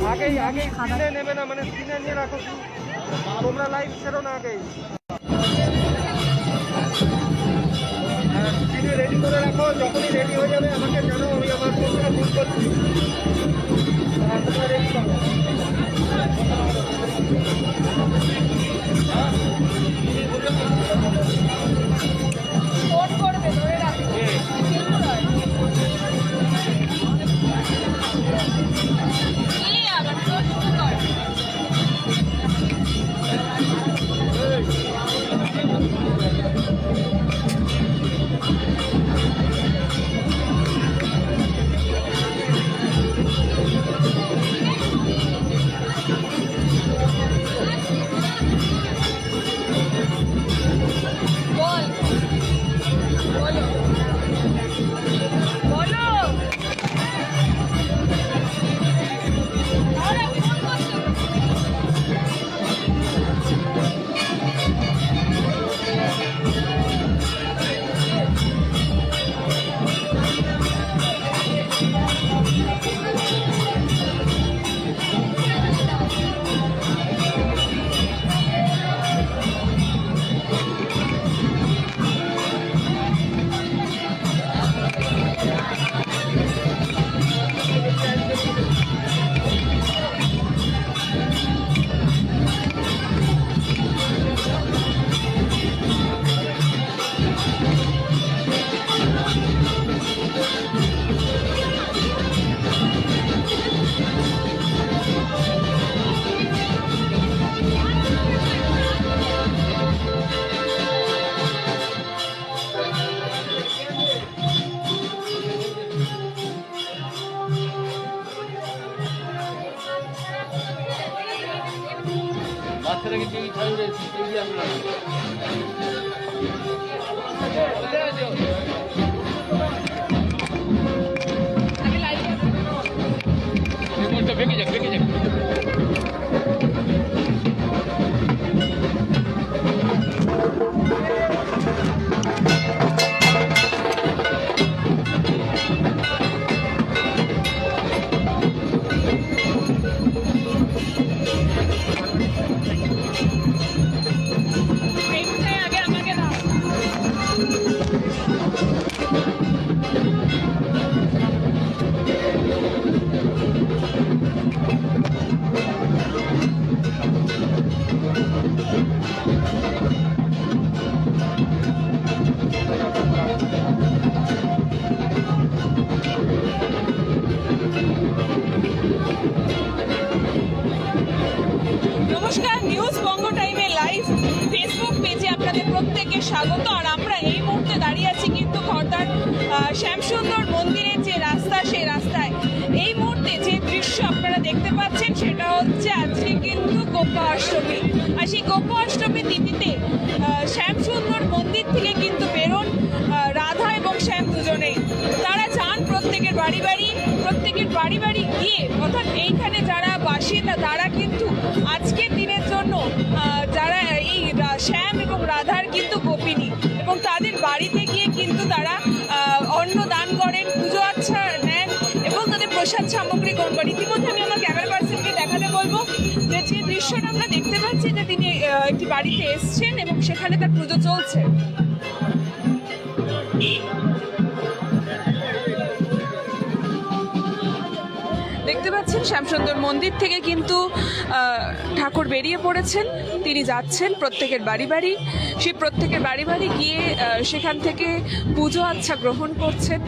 আগেই স্ক্রিনে নেবে না, মানে স্ক্রিনে নিয়ে রাখো, তোমরা লাইভ ছেড়ো না আগেই, স্ক্রিনে রেডি করে রাখো। যখনই রেডি হয়ে যাবে আমাকে জানাও, আমি আমার ফোনটা ফোন করছি। তোমরা রেডি করো। ফোন করবে, ধরে রাখবে। আবার তোর শুরু কর। বল, বলো, বলো। ওরা ফোন করছে। বাচ্চাটাকে টিভি চালু রয়েছে, টিভি আমরা ভেঙে যাক, ভেঙে যাক। নমস্কার, নিউজ বঙ্গ টাইমে লাইভ ফেসবুক পেজে আপনাদের প্রত্যেককে স্বাগত। আর আমরা এই মুহূর্তে দাঁড়িয়ে আছি কিন্তু খর্দার শ্যামসুন্দর মন্দিরের যে রাস্তা, সেই রাস্তায় এই মুহূর্তে যে দৃশ্য আপনারা দেখতে পাচ্ছেন সেটা হচ্ছে আজকে কিন্তু গোপা অষ্টমী। আর সেই গোপা অষ্টমী তিথিতে শ্যামসুন্দর মন্দির থেকে কিন্তু বেরোন রাধা এবং শ্যাম দুজনেই। তারা যান প্রত্যেকের বাড়ি বাড়ি গিয়ে, অর্থাৎ এইখানে যারা বাসিন্দা তারা কিন্তু আজকের দিনের জন্য যারা এই শ্যাম এবং রাধার কিন্তু গোপিনী, এবং তাদের বাড়িতে গিয়ে কিন্তু তারা অন্ন দান করেন, পুজো আচ্ছা নেন এবং তাদের প্রসাদ সামগ্রী গ্রহণ করেন। ইতিমধ্যে আমি আমার ক্যামেরা পার্সনকে দেখাতে বলবো যে যে দৃশ্যটা আমরা দেখতে পাচ্ছি যে তিনি একটি বাড়িতে এসছেন এবং সেখানে তার পুজো চলছে। দেখতে পাচ্ছেন শ্যামসুন্দর মন্দির থেকে কিন্তু ঠাকুর বেরিয়ে পড়েছেন, তিনি যাচ্ছেন প্রত্যেকের বাড়ি। সেই প্রত্যেকের বাড়ি গিয়ে সেখান থেকে পুজো আচ্ছা গ্রহণ করছেন।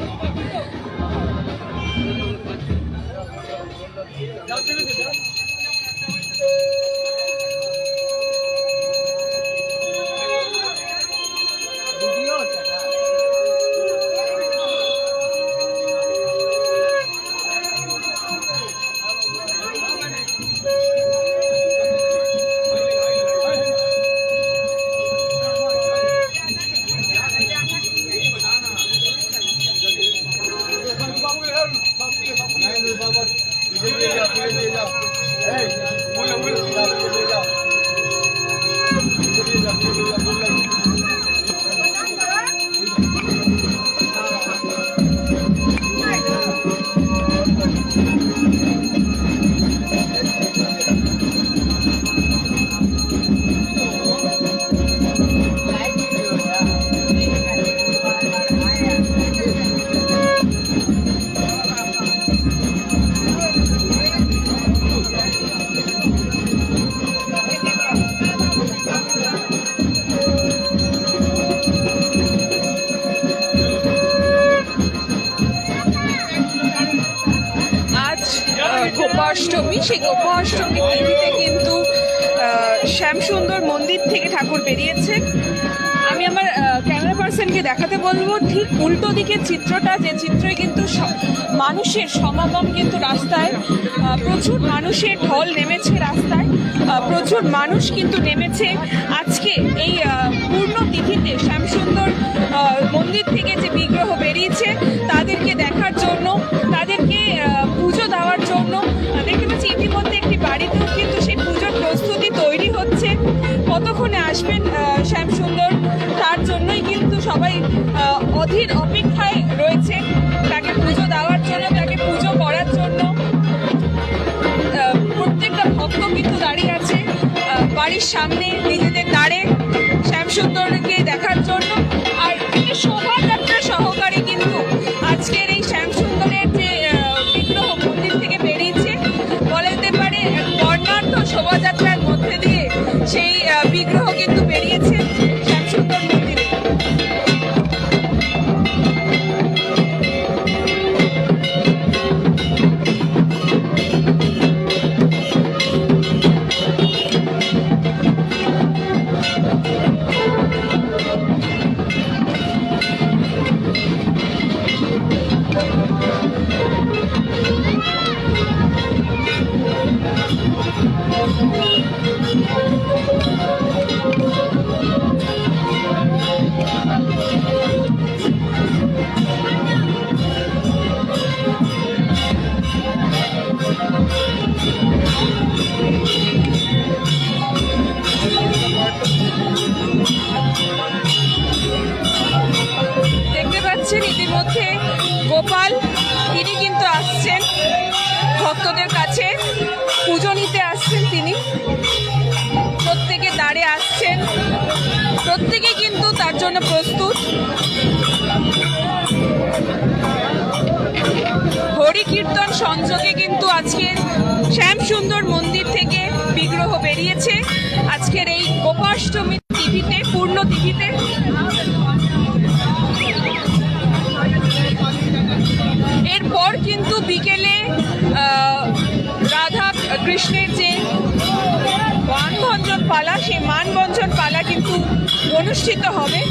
গোপাষ্টমী, সেই গোপাষ্টমী তিথিতে কিন্তু শ্যামসুন্দর মন্দির থেকে ঠাকুর বেরিয়েছে। আমি আমার ক্যামেরা পার্সনকে দেখাতে বলবো ঠিক উল্টো দিকের চিত্রটা, যে চিত্রে কিন্তু মানুষের সমাগম কিন্তু রাস্তায়, প্রচুর মানুষের ঢল নেমেছে রাস্তায়, প্রচুর মানুষ কিন্তু নেমেছে আজকে এই পূর্ণ তিথিতে শ্যামসুন্দর মন্দির থেকে যে বিগ্রহ বেরিয়েছে তাদেরকে দেখার জন্য, তাদেরকে পুজো দেওয়ার জন্য। দেখতে পাচ্ছি ইতিমধ্যে একটি বাড়িতেও কিন্তু সেই পুজোর প্রস্তুতি তৈরি হচ্ছে। কতক্ষণে আসবেন শ্যামসুন্দর তার জন্যই কিন্তু সবাই অধীর অপেক্ষায় রয়েছে, তাকে পুজো দেওয়ার জন্য, তাকে পুজো করার জন্য। প্রত্যেকটা ভক্ত কিন্তু দাঁড়িয়ে আছে বাড়ির সামনে নিজেদের দাঁড়ে শ্যামসুন্দরকে দেখার জন্য। আর শোভাযাত্রা সহকারে কিন্তু আজকের এই শ্যামসুন্দরের যে বিগ্রহ মন্দির থেকে বেরিয়েছে, বলা যেতে পারে বর্ণাঢ্য শোভাযাত্রার মধ্যে দিয়ে সেই বিগ্রহ কিন্তু বেরিয়েছে শ্যামসুন্দর মন্দিরে। দেখতে পাচ্ছেন ইতিমধ্যে গোপাল তিনি কিন্তু আসছেন ভক্তদের কাছে, পুজো নিতে আসছেন তিনি। প্রত্যেকে দাঁড়ে আসছেন, প্রত্যেকে কিন্তু তার জন্য প্রস্তুত। হরি কীর্তন সংযোগে কিন্তু আজকের শ্যামসুন্দর মন্দির থেকে বিগ্রহ বেরিয়েছে আজকের এই গোপাষ্টমী তিথিতে, পূর্ণ তিথিতে। এরপর কিন্তু বিকেলে রাধা কৃষ্ণের যে মানভঞ্জন পালা, সেই মানভঞ্জন পালা কিন্তু অনুষ্ঠিত হবে।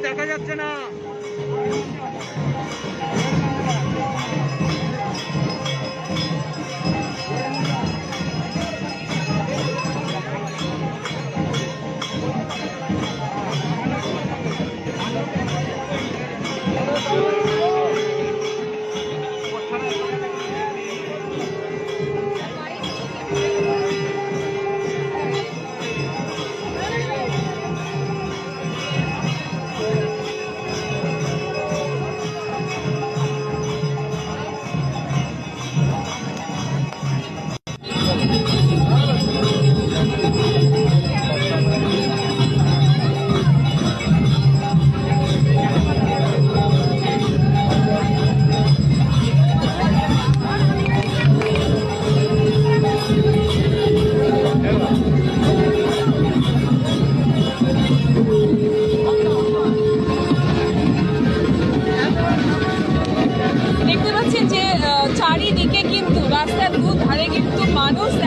দেখা যাচ্ছে না।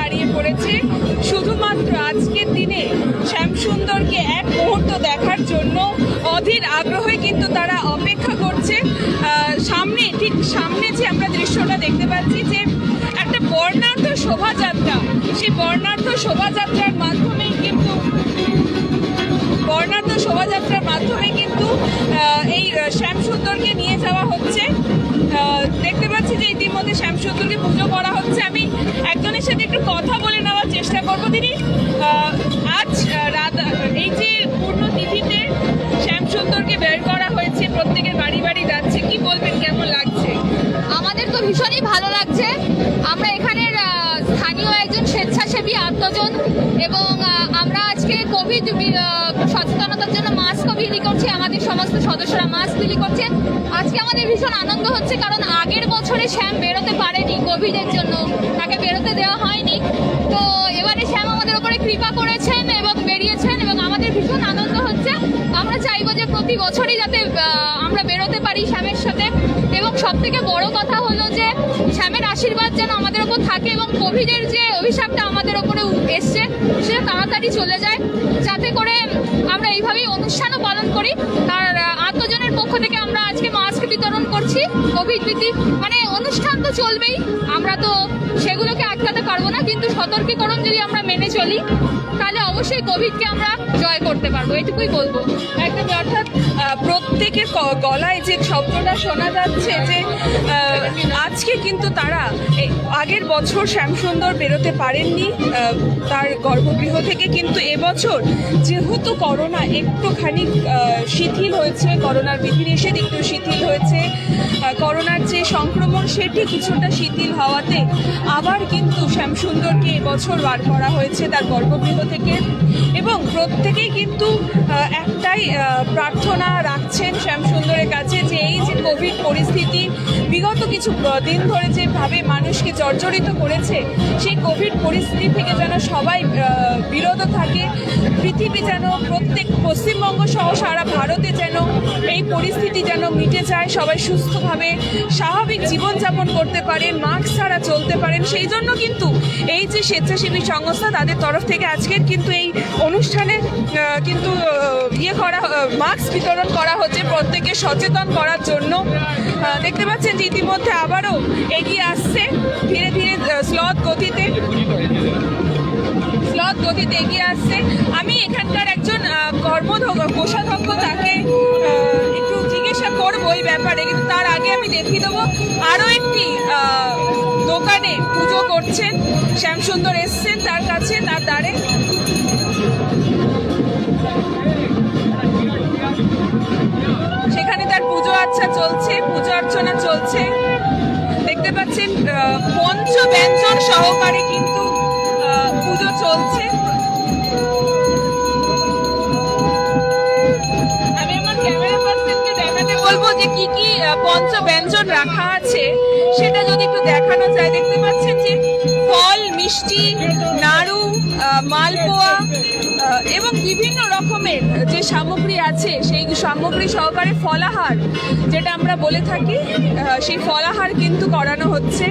দাঁড়িয়ে পড়েছে শুধুমাত্র আজকের দিনে শ্যামসুন্দরকে এক মুহূর্ত দেখার জন্য। অধীর আগ্রহে কিন্তু তারা অপেক্ষা করছে। সামনে, ঠিক সামনে যে আমরা দৃশ্যটা দেখতে পাচ্ছি যে একটা বর্ণাঢ্য শোভাযাত্রা, সেই বর্ণাঢ্য শোভাযাত্রার মাধ্যমেই কিন্তু এই শ্যামসুন্দরকে নিয়ে যাওয়া হচ্ছে। দেখতে পাচ্ছি যে ইতিমধ্যে শ্যামসুন্দরকে পুজো করা হচ্ছে। আমি একজনের সাথে একটু কথা বলে নেওয়ার চেষ্টা করবো। তিনি আজ এই যে পূর্ণতিথিতে শ্যামসুন্দরকে বের করা হয়েছে, প্রত্যেকের বাড়ি বাড়ি যাচ্ছে, কি বলবেন, কেমন লাগছে? আমাদের তো ভীষণই ভালো লাগছে। আমরা এখানের স্থানীয় একজন স্বেচ্ছাসেবী আত্মজন এবং আমরা আজকে কোভিড সচেতনতার জন্য মাস্কও বিলি করছি। আমাদের সমস্ত সদস্যরা মাস্ক বিলি করছে। আজকে আমাদের ভীষণ আনন্দ হচ্ছে, কারণ আগের বছরে শ্যাম বেরোতে পারেনি কোভিডের জন্য, তাকে বেরোতে দেওয়া হয়নি। তো এবারে শ্যাম আমাদের উপরে কৃপা করেছেন এবং বেরিয়েছেন এবং আমাদের ভীষণ আনন্দ হচ্ছে। আমরা চাইবো যে প্রতি বছরই যাতে আমরা বেরোতে পারি শ্যামের সাথে। এবং সব থেকে বড় কথা হলো যে শ্যামের আশীর্বাদ যেন আমাদের ওপর থাকে এবং কোভিডের যে অভিশাপটা আমাদের ওপরে এসছে সেটা তাড়াতাড়ি চলে যায়, যাতে করে আমরা এইভাবেই অনুষ্ঠানও পালন করি। তার আত্মজনের পক্ষ থেকে আমরা আজকে মাস্ক বিতরণ করছি। কোভিড ভীতি মানে অনুষ্ঠান তো চলবেই, আমরা তো সেগুলোকে আটকাতে পারবো না, কিন্তু সতর্কীকরণ যদি আমরা মেনে চলি তাহলে অবশ্যই কোভিডকে আমরা জয় করতে পারবো, এটুকুই বলবো। একদম, অর্থাৎ প্রত্যেকের গলায় যে শব্দটা শোনা যাচ্ছে যে আজকে কিন্তু তারা আগের বছর শ্যামসুন্দর বেরোতে পারেননি তার গর্ভগৃহ থেকে, কিন্তু এবছর যেহেতু করোনা একটুখানি শিথিল হয়েছে, করোনার বিধিনিষেধ একটু শিথিল হয়েছে, করোনার যে সংক্রমণ সেটি কিছুটা শিথিল হওয়াতে আবার কিন্তু শ্যামসুন্দরকে এবছর বার করা হয়েছে তার গর্ভগৃহ থেকে। এবং প্রত্যেকেই কিন্তু একটাই প্রার্থনা রাখছেন শ্যামসুন্দরের কাছে যে এই যে কোভিড পরিস্থিতি বিগত কিছু দিন ধরে যেভাবে মানুষকে জর্জরিত করেছে, সেই কোভিড পরিস্থিতি থেকে যেন সবাই বিরত থাকে। পৃথিবী যেন, প্রত্যেক পশ্চিমবঙ্গ সহ সারা ভারতে যেন এই পরিস্থিতি যেন মিটে যায়, সবাই সুস্থভাবে স্বাভাবিক জীবনযাপন করতে পারেন, মাস্ক ছাড়া চলতে পারেন। সেই জন্য কিন্তু এই যে স্বেচ্ছাসেবী সংস্থা তাদের তরফ থেকে আজকের কিন্তু এই অনুষ্ঠানে কিন্তু মাস্ক বিতরণ করা হচ্ছে প্রত্যেকে সচেতন করার জন্য। দেখতে পাচ্ছেন যে ইতিমধ্যে আবারও এগিয়ে আসছে ধীরে ধীরে স্লথ গতিতে এগিয়ে আসছে। আমি এখানকার একজন কোষাধ্যক্ষ, তাকে একটু জিজ্ঞাসা করবো এই ব্যাপারে, কিন্তু তার আগে আমি দেখিয়ে দেবো আরও একটি দোকানে পুজো করছেন শ্যামসুন্দর, এসছেন তার কাছে, তার দ্বারে। সেখানে তার পুজো অর্চনা চলছে। দেখতে পাচ্ছেন পঞ্চব্যঞ্জন সহকারে কিন্তু পুজো চলছে। আমি আমার ক্যামেরা পার্সনকে দেখাতে বলবো যে কি কি পঞ্চব্যঞ্জন রাখা আছে সেটা যদি একটু দেখানো যায়। দেখতে পাচ্ছেন যে ফল, মিষ্টি, নাড়ু, মালপোয়া এবং বিভিন্ন রকমের যে সামগ্রী আছে সেই সামগ্রী সহকারে ফলাহার, যেটা আমরা বলে থাকি, সেই ফলাহার কিন্তু করানো হচ্ছে।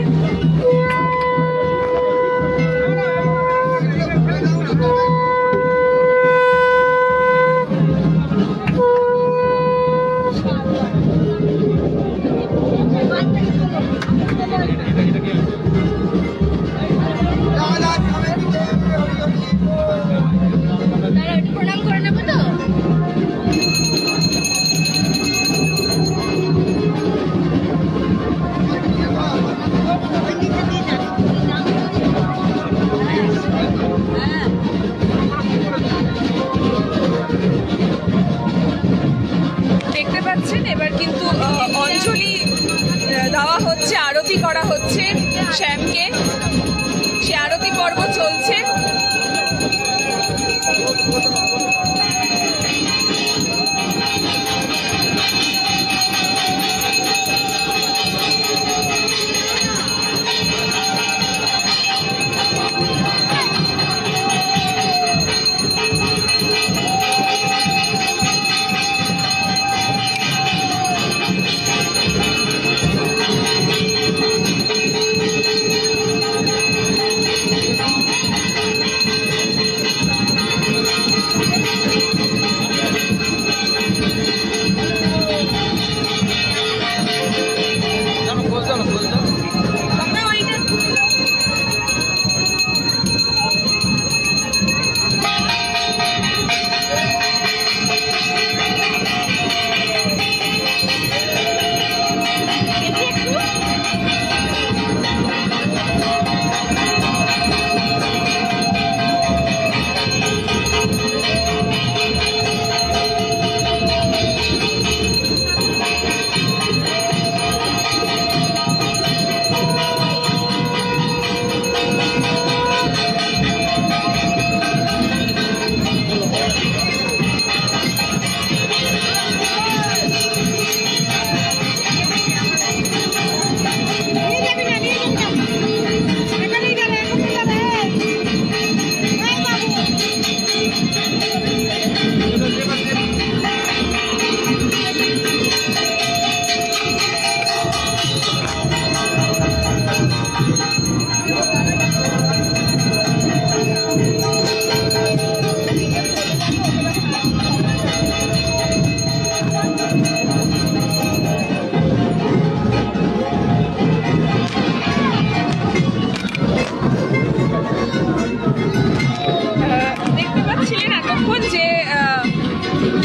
প্রণাম করে নেবো তো। দেখতে পাচ্ছেন এবার কিন্তু অঞ্জলি দেওয়া হচ্ছে, আরতি করা হচ্ছে শ্যামকে, সে আরতি পর্ব চলছে।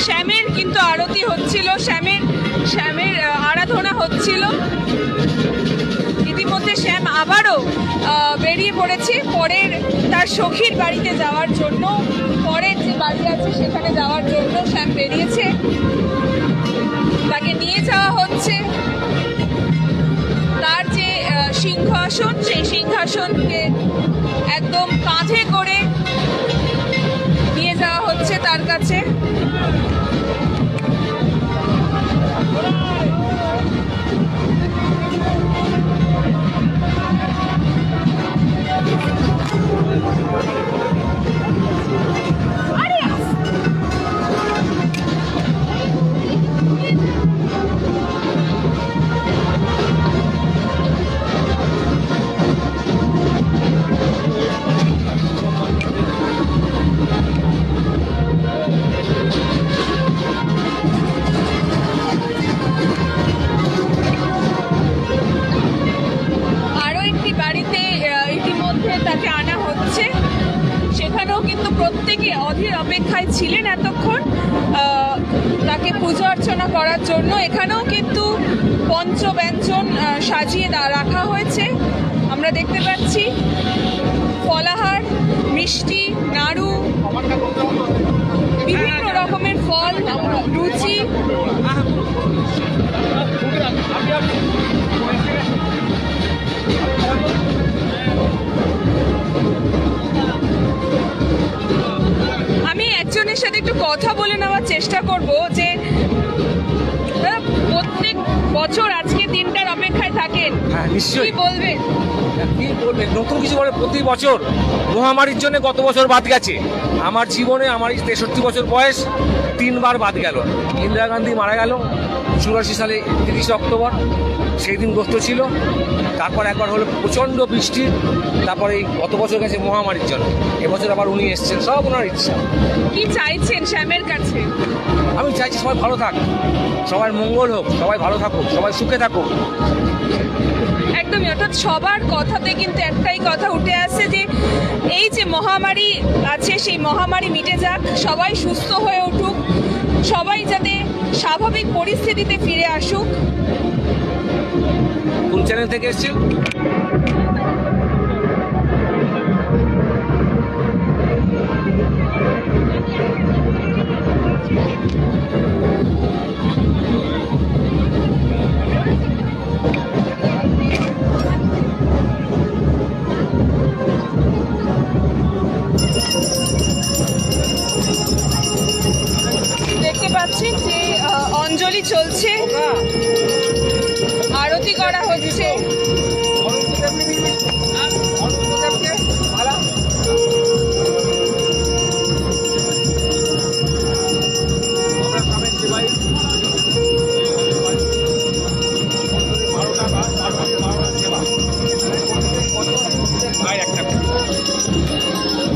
শ্যামের কিন্তু আরতি হচ্ছিল, শ্যামের আরাধনা হচ্ছিল। ইতিমধ্যে শ্যাম আবারও বেরিয়ে পড়েছে পরের তার সখীর বাড়িতে যাওয়ার জন্য, পরের যে বাড়ি আছে সেখানে যাওয়ার জন্য শ্যাম বেরিয়েছে, তাকে নিয়ে যাওয়া হচ্ছে তার যে সিংহাসন, সেই সিংহাসনকে একদম কাঁধে করে নিয়ে যাওয়া হচ্ছে তার কাছে। আরও একটি বাড়িতে ইতিমধ্যে তাকে আনা হচ্ছে, সেখানেও কিন্তু প্রত্যেকে অধীর অপেক্ষায় ছিলেন এতক্ষণ তাকে পুজো অর্চনা করার জন্য। এখানেও কিন্তু পঞ্চব্যঞ্জন সাজিয়ে রাখা হয়েছে, আমরা দেখতে পাচ্ছি ফলাহার, মিষ্টি, নাড়ু, বিভিন্ন রকমের ফল, লুচি। আমি একজনের সাথে একটু কথা বলে নেওয়ার চেষ্টা করব যে প্রত্যেক বছর আজকে দিনটার অপেক্ষায় থাকেন, হ্যাঁ নিশ্চয়ই। কি বলবেন? কি বলবেন, নতুন কিছু বলে প্রতি বছর মহামারীর জন্য গত বছর বাদ গেছে। আমার জীবনে আমার এই 63 বছর বয়স 3 বার বাদ গেল। ইন্দিরা গান্ধী মারা গেল 84 সালে 30 অক্টোবর, সেই দিন গ্রস্ত ছিল। তারপর একবার হলো প্রচণ্ড বৃষ্টি, তারপরে এই গত বছর গেছে মহামারীর জন্য। এবছর আবার উনি এসছেন, সব ওনার ইচ্ছা। কি চাইছেন শ্যামের কাছে? আমি চাইছি সবাই ভালো থাক, সবার মঙ্গল হোক, সবাই ভালো থাকুক, সবাই সুখে থাকুক। একদমই, অর্থাৎ সবার কথাতে কিন্তু একটাই কথা উঠে আসছে যে এই যে মহামারী আছে সেই মহামারী মিটে যাক, সবাই সুস্থ হয়ে উঠুক, সবাই যাতে স্বাভাবিক পরিস্থিতিতে ফিরে আসুক। কোন চ্যানেল থেকে এসছেন? দেখতে পাচ্ছেন যে অঞ্জলি চলছে, আরতি করা হচ্ছে।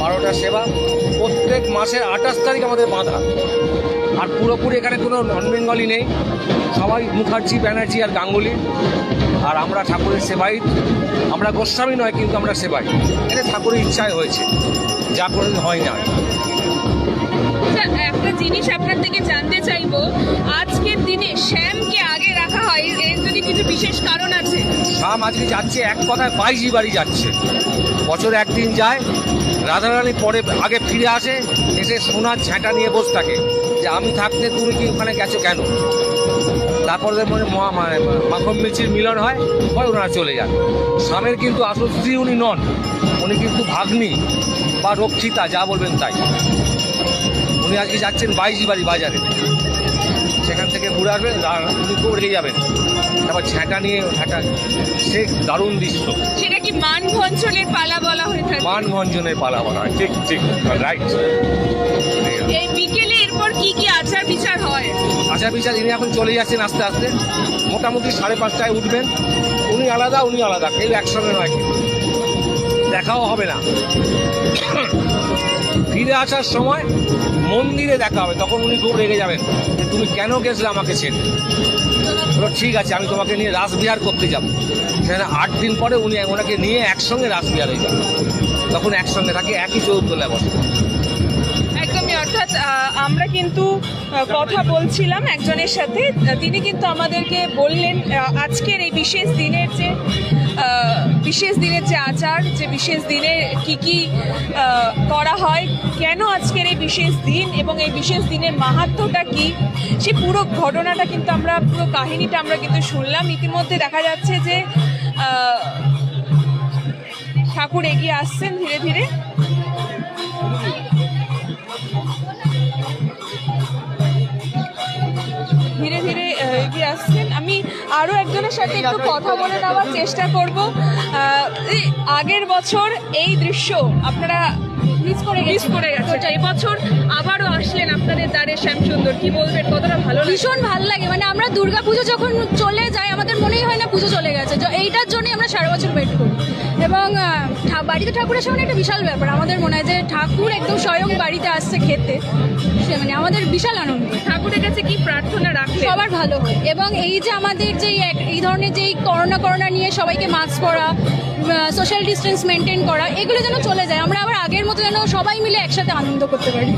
বারোটা সেবা প্রত্যেক মাসের 28 তারিখ আমাদের বাঁধা। আর পুরোপুরি এখানে কোনো নন বেঙ্গলি নেই, সবাই মুখার্জি, ব্যানার্জি আর গাঙ্গুলি। আর আমরা ঠাকুরের সেবাই, আমরা গোস্বামী নয় কিন্তু আমরা সেবাই। এটা ঠাকুরের ইচ্ছায় হয়েছে, যা কোনোদিন হয় না। একটা জিনিস আপনার থেকে জানতে চাইবো, আজকের দিনে শ্যামকে আগে রাখা হয়, এর যদি কিছু বিশেষ কারণ আছে? শাম আজকে যাচ্ছে এক কথায় 22 বাড়ি যাচ্ছে, বছরে একদিন যায়। রাধারানী পরে আগে ফিরে আসে, এসে সোনার ঝাঁটা নিয়ে বসে থাকে যে আমি থাকতে তুমি কি ওখানে গেছো কেন। তারপরে মনে মাখন মিচির মিলন হয়, ওনারা চলে যান। স্বামীর কিন্তু আসল স্ত্রী উনি নন, উনি কিন্তু ভাগ্নি বা রক্ষিতা, যা বলবেন তাই। উনি আজকে যাচ্ছেন 22 বাড়ি বাজারে, সেখান থেকে ঘুরে আসবেন, উনি খুব রেগে যাবেন। তারপর ঝাঁটা নিয়ে ঝাঁটা, সে দারুণ দৃশ্য। সেটা কি মানভঞ্জনের পালা বলা হয়ে থাকে? মানভঞ্জনের পালা বলা হয়, ঠিক ঠিক রাইট। এই বিকেলে এরপর কি কি আচার বিচার হয়? আচার বিচার ইনি এখন চলে যাচ্ছেন আস্তে আস্তে, মোটামুটি 5:30টায় উঠবেন। উনি আলাদা, উনি আলাদা, কেউ একসঙ্গে নয়, দেখাও হবে না। ফিরে আসার সময় মন্দিরে দেখা হবে, তখন উনি খুব রেগে যাবেন যে তুমি কেন গেছিলে আমাকে ছেড়ে। ঠিক আছে, আমি তোমাকে নিয়ে রাসবিহার করতে যাব। সেখানে 8 দিন পরে উনি ওনাকে নিয়ে একসঙ্গে রাসবিহারে যান, তখন একসঙ্গে থাকে, একই চৌতলায় বসে। একদমই, অর্থাৎ আমরা কিন্তু কথা বলছিলাম একজনের সাথে, তিনি কিন্তু আমাদেরকে বললেন আজকের এই বিশেষ দিনের যে আচার, যে বিশেষ দিনে কি কি করা হয়, কেন আজকের এই বিশেষ দিন এবং এই বিশেষ দিনের মাহাত্ম্যটা কি, সে পুরো ঘটনাটা কিন্তু আমরা, পুরো কাহিনীটা আমরা কিন্তু শুনলাম। ইতিমধ্যে দেখা যাচ্ছে যে ঠাকুর এগিয়ে আসছেন ধীরে ধীরে। ধীরে ধীরে এগিয়ে আসছেন। আমি আরও একজনের সাথে একটু কথা বলে নেওয়ার চেষ্টা করব। এই আগের বছর এই দৃশ্য আপনারা মিস করে গেছে, এবছর আবারও আসলেন আপনাদের দ্বারে শ্যামসুন্দর, কি বলবেন, কতটা ভালো? ভীষণ ভালো লাগে, মানে আমরা দুর্গাপুজো যখন চলে যাই আমাদের মনেই হয় না পুজো চলে গেছে, এইটার জন্যই আমরা সারা বছর ওয়েট করি। এবং বাড়িতে ঠাকুরের সামনে একটা বিশাল ব্যাপার, আমাদের মনে হয় যে ঠাকুর একদম স্বয়ং বাড়িতে আসছে খেতে, সে মানে আমাদের বিশাল আনন্দ। ঠাকুরের কাছে কি প্রার্থনা রাখলে সবার ভালো হয়, এবং এই যে আমাদের যেই এই ধরনের যেই করোনা নিয়ে সবাইকে মাস্ক পরা, সোশ্যাল ডিস্টেন্স মেনটেন করা, এগুলো যেন চলে যায়, আমরা আবার আগের মতো যেন সবাই মিলে একসাথে আনন্দ করতে পারি।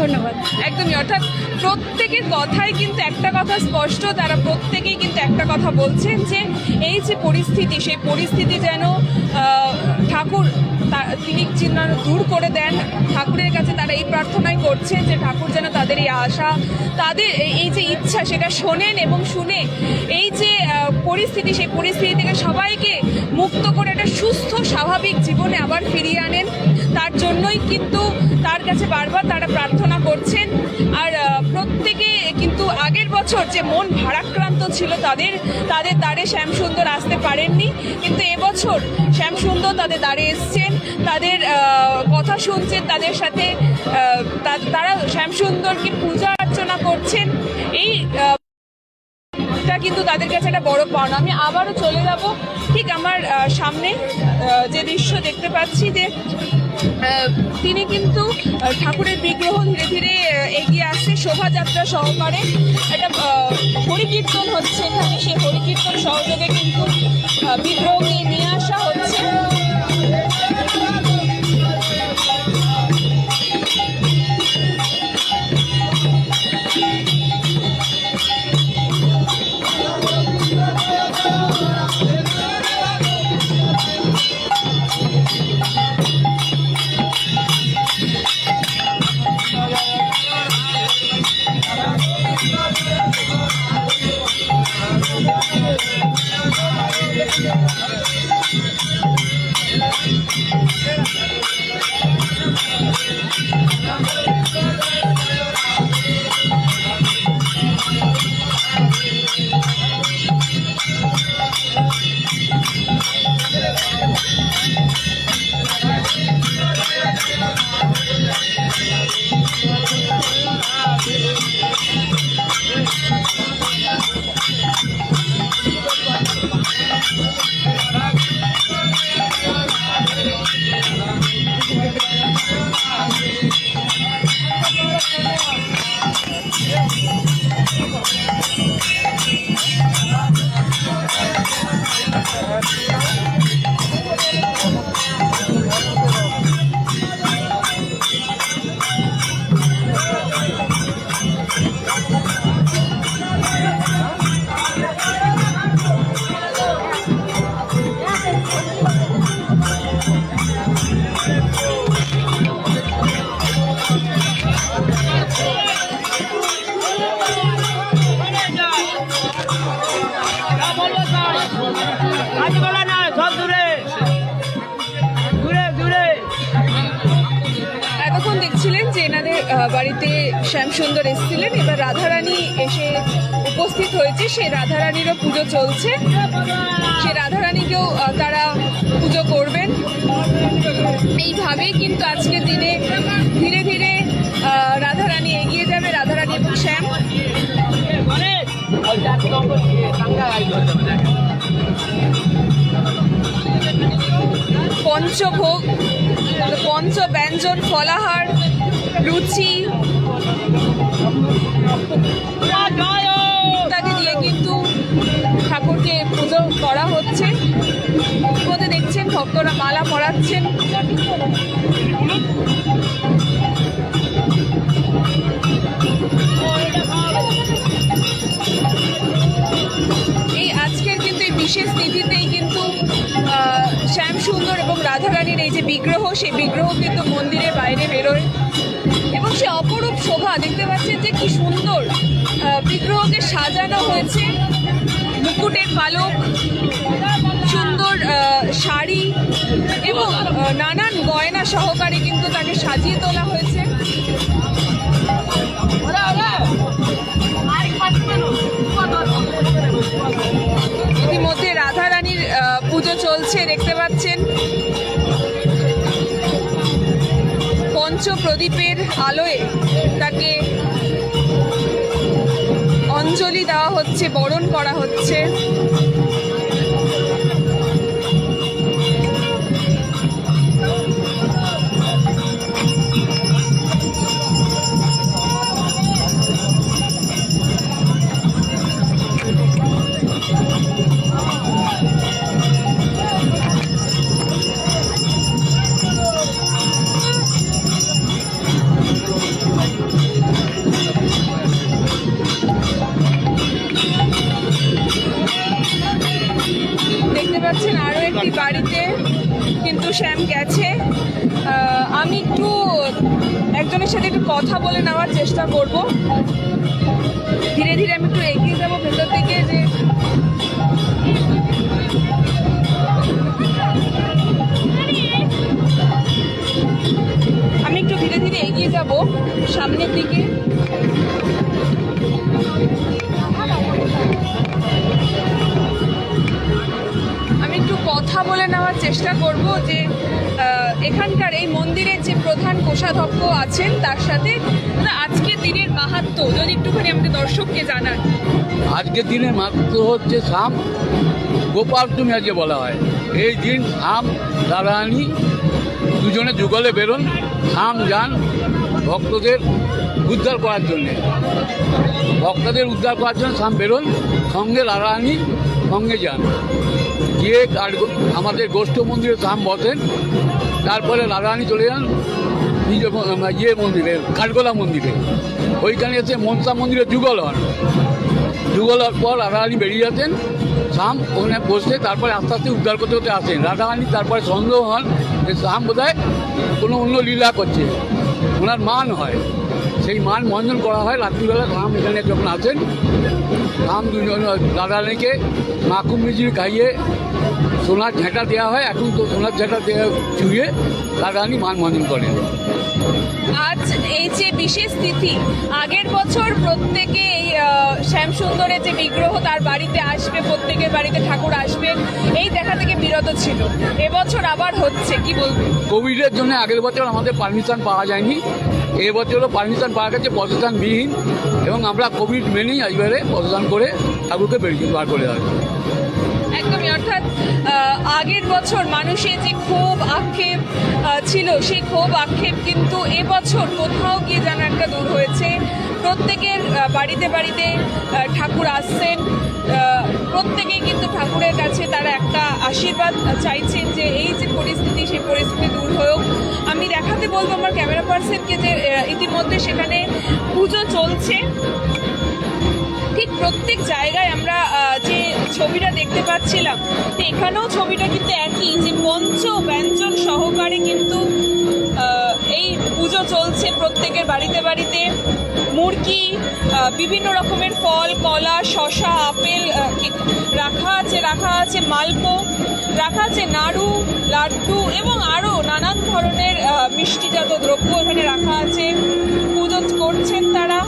ধন্যবাদ। একদমই, অর্থাৎ প্রত্যেকের কথাই কিন্তু একটা কথা স্পষ্ট, তারা প্রত্যেকেই কিন্তু একটা কথা বলছেন যে এই যে পরিস্থিতি, সেই পরিস্থিতি যেন ঠাকুর তিনি যেন দূর করে দেন। ঠাকুরের কাছে তারা এই প্রার্থনাই করছেন যে ঠাকুর যেন তাদের এই আশা, তাদের এই যে ইচ্ছা, সেটা শোনেন এবং শুনে এই যে পরিস্থিতি, সেই পরিস্থিতি থেকে সবাইকে মুক্ত করে একটা সুস্থ স্বাভাবিক জীবনে আবার ফিরিয়ে আনেন। তার জন্যই কিন্তু তার কাছে বারবার তারা প্রার্থনা করছেন। আর প্রত্যেকে কিন্তু আগের বছর যে মন ভারাক্রান্ত ছিল তাদের দ্বারে শ্যামসুন্দর আসতে পারেননি, কিন্তু এবছর শ্যামসুন্দর তাদের দ্বারে এসছেন, তাদের কথা শুনছেন, তাদের সাথে তারা শ্যামসুন্দরকে পূজা অর্চনা করছেন। এইটা কিন্তু তাদের কাছে একটা বড় পাওনা। আমি আবারও চলে যাব, ঠিক আমার সামনে যে দৃশ্য দেখতে পাচ্ছি যে তিনি কিন্তু ঠাকুরের বিগ্রহ ধীরে ধীরে এগিয়ে আসছে শোভাযাত্রা সহকারে। একটা হরিকীর্তন হচ্ছে এখানে, সেই হরিকীর্তন সহযোগে কিন্তু বিগ্রহকে নিয়ে আসা হচ্ছে। এতক্ষণ দেখছিলেন যে এনাদের বাড়িতে শ্যামসুন্দর এসেছিলেন, এবার রাধারানী এসে উপস্থিত হয়েছে, সেই রাধারানীরও পুজো চলছে, সেই রাধারানীকেও তারা পুজো করবেন। এইভাবেই কিন্তু আজকের দিনে ধীরে ধীরে রাধারানী এগিয়ে যাবে, রাধারানী এবং শ্যাম। পঞ্চভোগ, পঞ্চব্যঞ্জন, ফলাহার, লুচি ইত্যাদি দিয়ে কিন্তু ঠাকুরকে পুজো করা হচ্ছে। মধ্যে দেখছেন ভক্তরা মালা পরাচ্ছেন। সেই বিগ্রহ কিন্তু মন্দিরের বাইরে বেরোয় এবং সে অপরূপ শোভা দেখতে পাচ্ছেন যে কি সুন্দর বিগ্রহকে সাজানো হয়েছে। মুকুটের পালক, সুন্দর শাড়ি এবং নানান গয়না সহকারে কিন্তু তাকে সাজিয়ে তোলা হয়েছে। ইতিমধ্যে রাধারানীর পুজো চলছে দেখতে পাচ্ছেন। পঞ্চপ্রদীপের আলোয় তাকে অঞ্জলি দেওয়া হচ্ছে, বরণ করা হচ্ছে। দেখতে পাচ্ছেন আরো একটি বাড়িতে কিন্তু শ্যাম গেছে। আমি একটু একজনের সাথে একটু কথা বলে নেওয়ার চেষ্টা করব। ধীরে ধীরে আমি একটু এগিয়ে যাবো ভেতর থেকে। যে আমি একটু ধীরে ধীরে এগিয়ে যাব সামনের দিকে। আমি একটু কথা বলে নেওয়ার চেষ্টা করব যে এখানকার এই মন্দিরের যে প্রধান কোষাধ্যক্ষ আছেন তার সাথে আজকের দিনের মাহাত্ম্য যদি একটুখানি আমাদের দর্শককে জানান। আজকের দিনের মাত্র হচ্ছে শাম গোপাষ্টমী আজকে বলা হয়। এই দিন শাম রাধারানী দুজনে যুগলে বেরোন, শাম যান ভক্তদের উদ্ধার করার জন্যে। ভক্তদের উদ্ধার করার জন্য শাম বেরোন, সঙ্গে রাধারানী সঙ্গে যান। গিয়ে আমাদের গোষ্ঠ মন্দিরে শাম বসেন, তারপরে রাধারানী চলে যান মন্দিরে, কাঠগোলা মন্দিরে। ওইখানে এসে মনসা মন্দিরে যুগল হন। যুগল হওয়ার পর রাধারানী বেরিয়ে যাচ্ছেন, শাম ওখানে বসে তারপরে আস্তে আস্তে উদ্ধার করতে করতে আসেন। রাধারানী তারপরে সন্দেহ হন যে শাম বোধহয় কোনো অন্য লীলা করছে, ওনার মান হয়। সেই মান মঞ্জন করা হয় রাত্রিবেলা। শাম এখানে যখন আসেন, শাম দুজন রাধারানীকে মাখুম মিজির খাইয়ে সোনার ঝেঁটা দেওয়া হয়। এখন তো সোনার ঝেঁটা দেওয়া চুইয়ে রাধারানী মান মঞ্জন করেন। আজ এই যে বিশেষ তিথি, আগের বছর প্রত্যেকে এই শ্যামসুন্দরের যে বিগ্রহ তার বাড়িতে আসবে, প্রত্যেকের বাড়িতে ঠাকুর আসবে, এই দেখা থেকে বিরত ছিল। এবছর আবার হচ্ছে, কি বলবো? কোভিডের জন্য আগের বছর আমাদের পারমিশন পাওয়া যায়নি, এবছরও পারমিশন পাওয়া গেছে প্রশাসনবিহীন, এবং আমরা কোভিড মেনেই এবারে প্রশাসন করে ঠাকুরকে বেরিয়ে বার করে আসবো। একদমই, অর্থাৎ আগের বছর মানুষের যে ক্ষোভ আক্ষেপ ছিল সেই ক্ষোভ আক্ষেপ কিন্তু এবছর কোথাও গিয়ে যেন একটা দূর হয়েছে। প্রত্যেকের বাড়িতে বাড়িতে ঠাকুর আসছেন, প্রত্যেকেই কিন্তু ঠাকুরের কাছে তারা একটা আশীর্বাদ চাইছেন যে এই যে পরিস্থিতি সেই পরিস্থিতি দূর হোক। আমি দেখাতে বলবো আমার ক্যামেরা পার্সনকে যে ইতিমধ্যে সেখানে পুজো চলছে। ঠিক প্রত্যেক জায়গায় আমরা যে ছবিটা দেখতে পাচ্ছিলাম, তো এখানেও ছবিটা কিন্তু একই, যে পঞ্চ ব্যঞ্জন সহকারে কিন্তু এই পুজো চলছে প্রত্যেকের বাড়িতে বাড়িতে। মুরগি, বিভিন্ন রকমের ফল, কলা, শসা, আপেল রাখা আছে মালপো রাখা আছে, নাড়ু, লাড্ডু এবং আরও নানান ধরনের মিষ্টিজাত দ্রব্য এখানে রাখা আছে। পুজো করছেন তারা।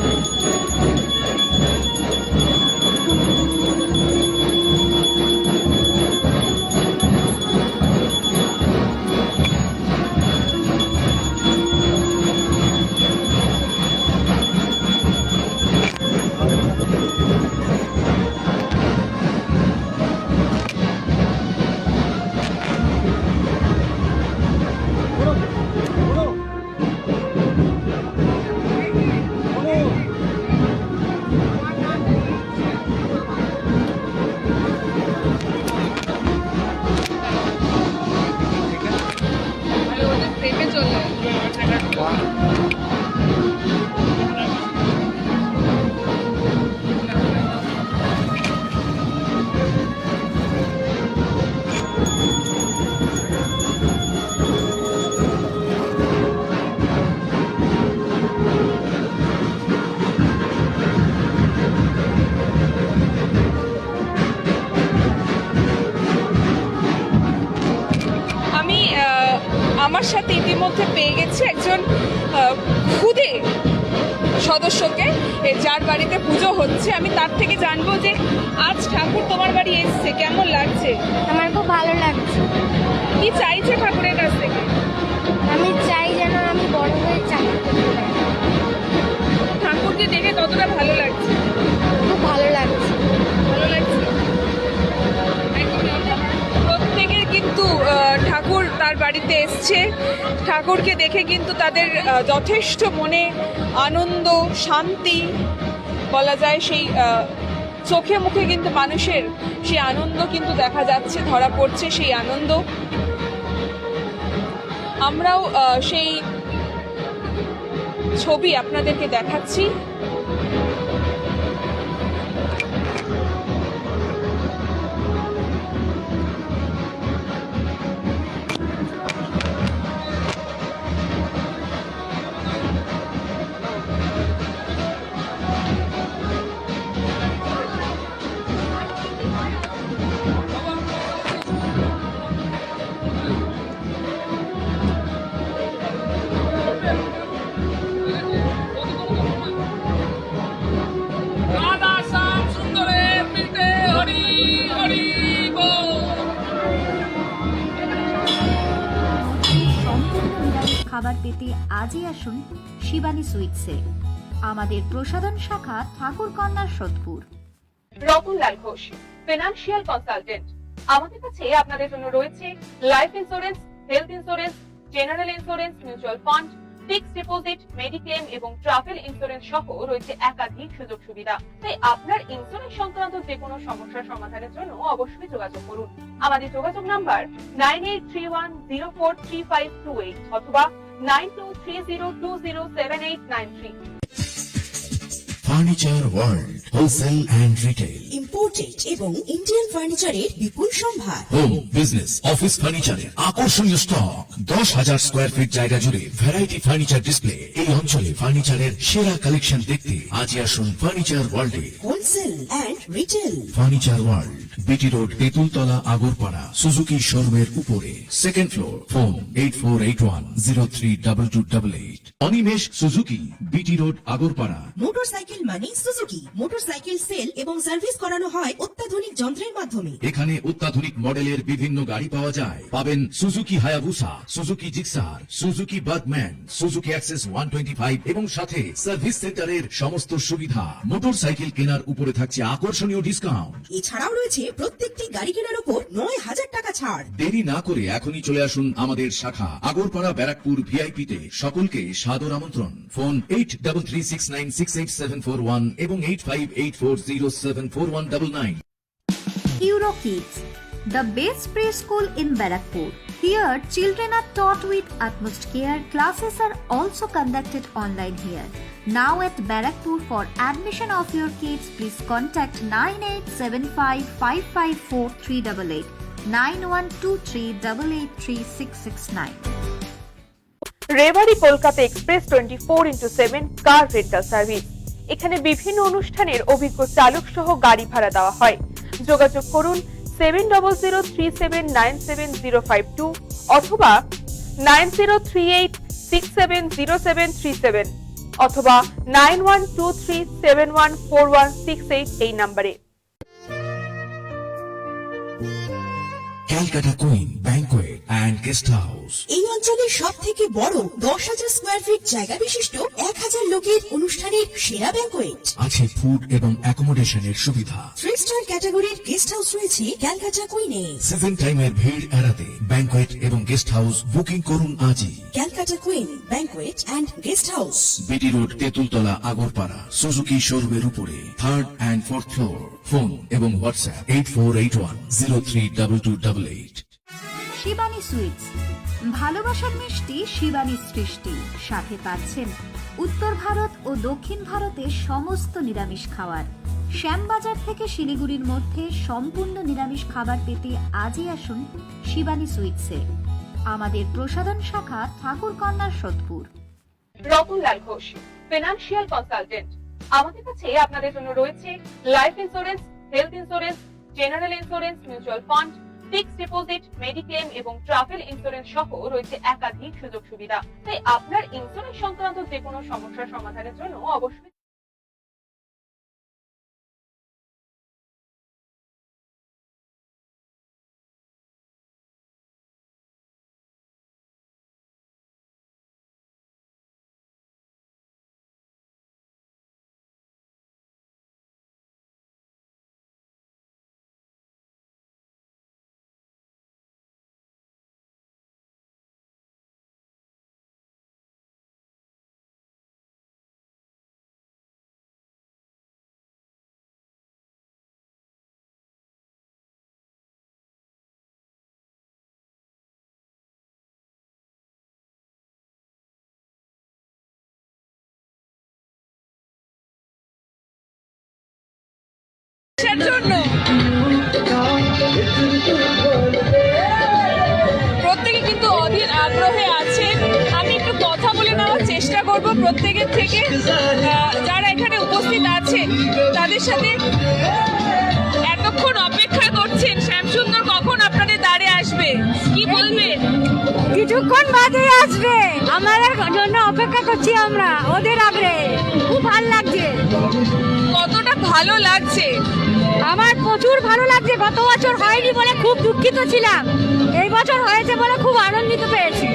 পেয়ে গেছি একজন খুদে সদস্যকে, যার বাড়িতে পুজো হচ্ছে। আমি তার থেকে জানবো যে আজ ঠাকুর তোমার বাড়ি এসছে, কেমন লাগছে? আমার খুব ভালো লাগছে। কি চাইছে ঠাকুরের কাছ থেকে? আমি চাই যেন আমি বড় হয়ে চাকরি করতে পারি। ঠাকুরকে দেখে কতটা ভালো লাগছে? খুব ভালো লাগছে। ভালো লাগছে। প্রত্যেকের কিন্তু ঠাকুর তার বাড়িতে এসছে। ঠাকুরকে দেখে কিন্তু তাদের যথেষ্ট মনে আনন্দ, শান্তি বলা যায়, সেই চোখে মুখে কিন্তু মানুষের সেই আনন্দ কিন্তু দেখা যাচ্ছে, ধরা পড়ছে সেই আনন্দ। আমরাও সেই ছবি আপনাদেরকে দেখাচ্ছি। সম্পূর্ণ নিরামিষ খাবার পেতে আজই আসুন শিবানী সুইটসে। আমাদের প্রসাধন শাখা ঠাকুরকন্যার সোদপুর। Ratanlal Ghosh, financial consultant. আমাদের কাছে আপনাদের জন্য রয়েছে life insurance, health insurance, general insurance, mutual fund, fixed deposit, mediclaim এবং ট্রাভেল ইন্স্যুরেন্স সহ রয়েছে একাধিক সুযোগ সুবিধা। তাই আপনার ইন্স্যুরেন্স সংক্রান্ত যে কোনো সমস্যার সমাধানের জন্য অবশ্যই যোগাযোগ করুন। আমাদের যোগাযোগ নাম্বার 9831043528 অথবা 9230207893। Furniture world wholesale and retail, imported এবং ইন্ডিয়ান ফার্নিচারের বিপুল সম্ভার। হোম বিজনেস অফিস ফার্নিচারের আকর্ষণীয় স্টক, 10,000 স্কোয়ার ফিট জায়গা জুড়ে ভ্যারাইটি ফার্নিচার ডিসপ্লে। এই অঞ্চলে ফার্নিচারের সেরা কালেকশন দেখতে আজই আসুন ফার্নিচার ওয়ার্ল্ডে। Wholesale and retail. Furniture world, BT road, Tentultala, Agarpara, Suzuki শোরুমের উপরে, second floor. Phone 8481032288। Animesh Suzuki, BT road, Agarpara. Motorcycle মানে সুজুকি। মোটরসাইকেল সেল এবং সার্ভিস করানো হয় অত্যাধুনিক যন্ত্রের মাধ্যমে। এখানে অত্যাধুনিক মডেলের বিভিন্ন গাড়ি পাওয়া যায়। পাবেন Suzuki Hayabusa, Suzuki Gixxer, Suzuki Bergman, Suzuki access 125 এবং সাথে সার্ভিস সেন্টারের সমস্ত সুবিধা। মোটরসাইকেল কেনার উপরে থাকছে আকর্ষণীয় ডিসকাউন্ট। এছাড়াও রয়েছে প্রত্যেকটি গাড়ি কেনার উপর 9,000 টাকা ছাড়। দেরি না করে এখনই চলে আসুন আমাদের শাখা আগরপাড়া ব্যারাকপুর ভিআইপিতে। সকলকে সাদর আমন্ত্রণ। ফোন 8336968741 এবং 8584074199। Eurokids, the best preschool in Barakpur. Here, children are taught with utmost care. Classes are also conducted online here. Now at Barakpur, for admission of your kids, please contact 9875554388, 9123883669. রেবারি Kolkata express 24/7 car rental service. এখানে বিভিন্ন অনুষ্ঠানের অভিজ্ঞ চালক সহ গাড়ি ভাড়া দেওয়া হয়। যোগাযোগ করুন 7007970752 অথবা 9038670737 অথবা 9123714168 এই নম্বরে। Calcutta queen banquet and guest house. এই অঞ্চলের সব থেকে বড় 10,000 স্কোয়ার ফিট জায়গা বিশিষ্ট 1,000 লোকের অনুষ্ঠানের সেরা ব্যাংকোয়েট। আছে ফুড এবং অ্যাকোমোডেশনের সুবিধা। 3 স্টার ক্যাটাগরির গেস্ট হাউস রয়েছে ক্যালকাটা কুইনে। সিজন টাইমের ভিড় এড়াতে ব্যাংকোয়েট এবং গেস্ট হাউস বুকিং করুন আজই। Calcutta queen banquet and guest house, BT road, Tentultala, Agarpara, Suzuki শোরুমের উপরে, 3rd and 4th floor. Phone এবং হোয়াটসঅ্যাপ 8481032288। শিবানী সুইটস, ভালোবাসার মিষ্টি শিবানী সৃষ্টি। সাথে পাচ্ছেন উত্তর ভারত ও দক্ষিণ ভারতের সমস্ত নিরামিষ খাবার। শ্যামবাজার থেকে শিলিগুড়ির মধ্যে সম্পূর্ণ নিরামিষ খাবার পেতে আজই আসুন শিবানী সুইটসে। আমাদের প্রসাধন শাখা ঠাকুরকন্যার সোদপুর। Ratanlal Ghosh, financial consultant. আমাদের কাছে আপনাদের জন্য রয়েছে life insurance, health insurance, general insurance, mutual fund, fixed deposit, mediclaim এবং ট্রাভেল ইন্স্যুরেন্স সহ রয়েছে একাধিক সুযোগ সুবিধা। তাই আপনার ইন্স্যুরেন্স সংক্রান্ত যে কোনো সমস্যার সমাধানের জন্য অবশ্যই আসার জন্য প্রত্যেকে কিন্তু অধীর আগ্রহে আছে। আমি একটু কথা বলে নেওয়ার চেষ্টা করব প্রত্যেকের থেকে, যারা এখানে উপস্থিত আছেন তাদের সাথে। এতক্ষণ অপেক্ষা করছেন, শ্যামসুন্দর কখন আপনাদের দ্বারে আসবে, কি বলবেন? কিছুক্ষণ বাদে আসবে, আমাদের জন্য অপেক্ষা করছি আমরা ওদের আগ্রহে। খুব ভালো লাগছে, কতটা ভালো লাগছে? আমার প্রচুর ভালো লাগছে। গত বছর হয়নি বলে খুব দুঃখিত ছিলাম, এই বছর হয়েছে বলে খুব আনন্দিত পেয়েছি।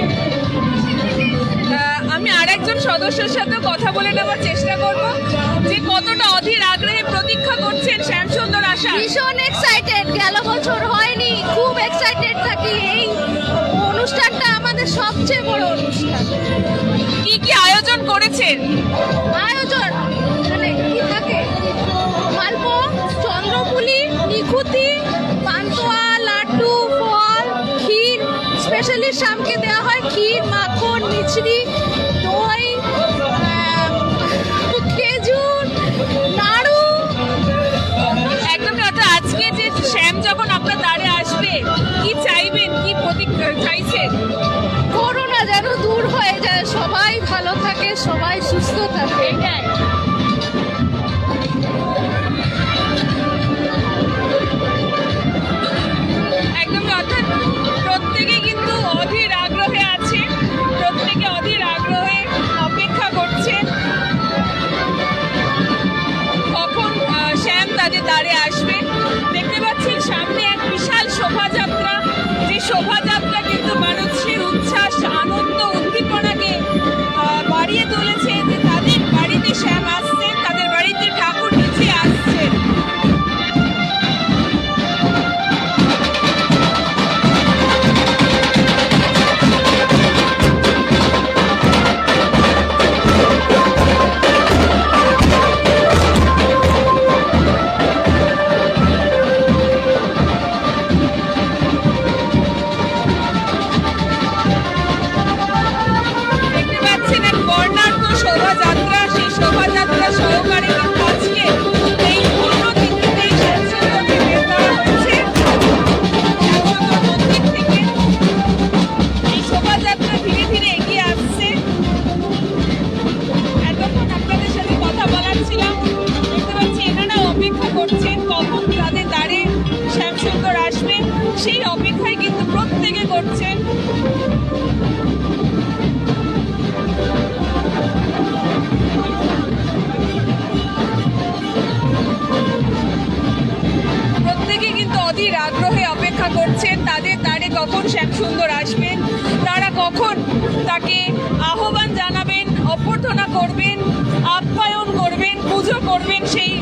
আমি আরেকজন সদস্যের সাথে কথা বলে নেওয়ার চেষ্টা করব, যে কতটা অধীর আগ্রহে প্রতীক্ষা করছেন শ্যামসুন্দর আসা। ভীষণ এক্সাইটেড, গেল বছর হয়নি, খুব এক্সাইটেড থাকি। এই অনুষ্ঠানটা আমাদের সবচেয়ে বড় অনুষ্ঠান। কি কি আয়োজন করেছেন? আয়োজন মানে কি থাকে, মালপো, চন্দ্রপুলি, নিখুতি, পান্তুয়া, লাড্ডু, ফল, ক্ষীর। স্পেশালি শামকে দেওয়া হয় ক্ষীর, মাখন, মিছরি, দই, খেজুর, নাড়ু। একদমই। অর্থাৎ আজকে যে শ্যাম যখন আপনার দ্বারে আসবে, কি চাইবেন, কি প্রতীক্ষা চাইছেন? করোনা যেন দূর হয়ে যায়, সবাই ভালো থাকে, সবাই সুস্থ থাকে, এটাই। একদমই। অর্থাৎ প্রত্যেকে কিন্তু অধীর আগ্রহে আছে, প্রত্যেকে অধীর আগ্রহে অপেক্ষা করছেন কখন শ্যাম তাদের দ্বারে আসবে। দেখতে পাচ্ছেন সামনে এক বিশাল শোভাযাত্রা, যে শোভাযাত্রা কিন্তু মানুষের উচ্ছ্বাস, আনন্দ, উদ্দীপনাকে বাড়িয়ে তুলেছে, যে তাদের বাড়িতে শ্যাম আসছেন, তাদের বাড়িতে ঠাকুর নিচে আসছেন। দেখতে পাচ্ছেন এক বর্ণাঢ্য শোভাযাত্রা, সেই শোভাযাত্রা সহকারে কিন্তু আজকে এই পূর্ণতিথিতেই শ্যামসুন্দরকে বের করা হচ্ছে শ্যামসুন্দর মন্দির থেকে। এই শোভাযাত্রা ধীরে ধীরে এগিয়ে আসছে। এতক্ষণ আপনাদের সাথে কথা বলাচ্ছিলাম, দেখতে পাচ্ছি এনারা অপেক্ষা করছেন কখন তাদের দ্বারে শ্যামসুন্দর আসবে, সেই অপেক্ষায় কিন্তু প্রত্যেকে করছেন। প্রত্যেকে কিন্তু অধীর আগ্রহে অপেক্ষা করছেন তাদের দ্বারে কখন শ্যামসুন্দর আসবেন, তারা কখন তাকে আহ্বান জানাবেন, অভ্যর্থনা করবেন, আপ্যায়ন করবেন, পুজো করবেন, সেই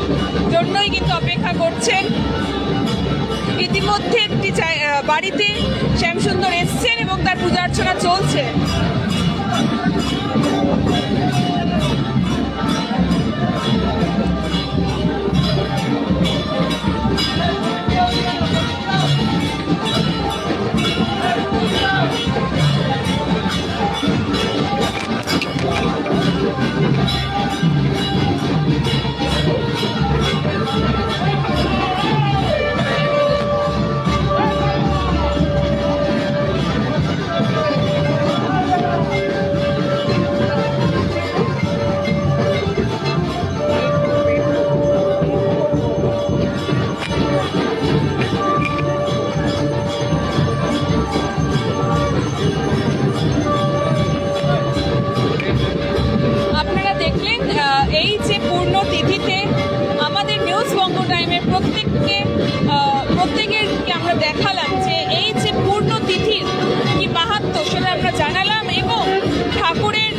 জন্যই কিন্তু অপেক্ষা করছেন। ইতিমধ্যে একটি বাড়িতে শ্যামসুন্দর এসছেন এবং তার পূজা অর্চনা চলছে। এই যে পূর্ণ তিথিতে আমাদের নিউজ বঙ্গ টাইমের প্রত্যেকেরকে আমরা দেখালাম যে এই যে পূর্ণ তিথির কি মাহাত্ম্য সেটা আমরা জানালাম, এবং ঠাকুরের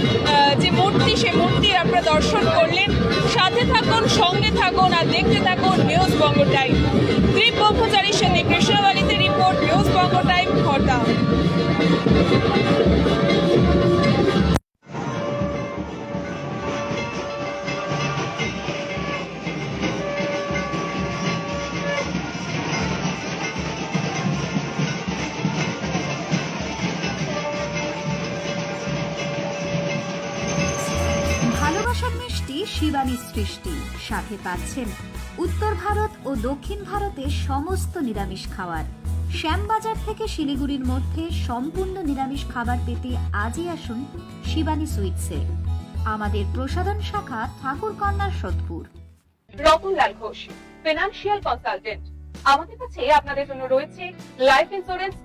যে মূর্তি সে মূর্তির আপনারা দর্শন করলেন। সাথে থাকুন, সঙ্গে থাকুন আর দেখতে থাকুন নিউজ বঙ্গ টাইম। দীপ ব্রহ্মচারীর সাথে কৃষ্ণবালিতে রিপোর্ট, নিউজ বঙ্গ টাইম, খড়দা। ভালোবাসার মিষ্টি শিবানী সৃষ্টি, সাথে পাচ্ছেন উত্তর ভারত ও দক্ষিণ ভারতের সমস্ত নিরামিষ খাবার। শ্যামবাজার থেকে শিলিগুড়ির মধ্যে সম্পূর্ণ নিরামিষ খাবার পেতে আজই আসুন শিবানী সুইটসে। আমাদের প্রসাধন শাখা ঠাকুরকন্যার সোদপুর। Ratanlal Ghosh, financial consultant. আমাদের কাছে আপনাদের জন্য রয়েছে লাইফ ইন্স্যুরেন্স,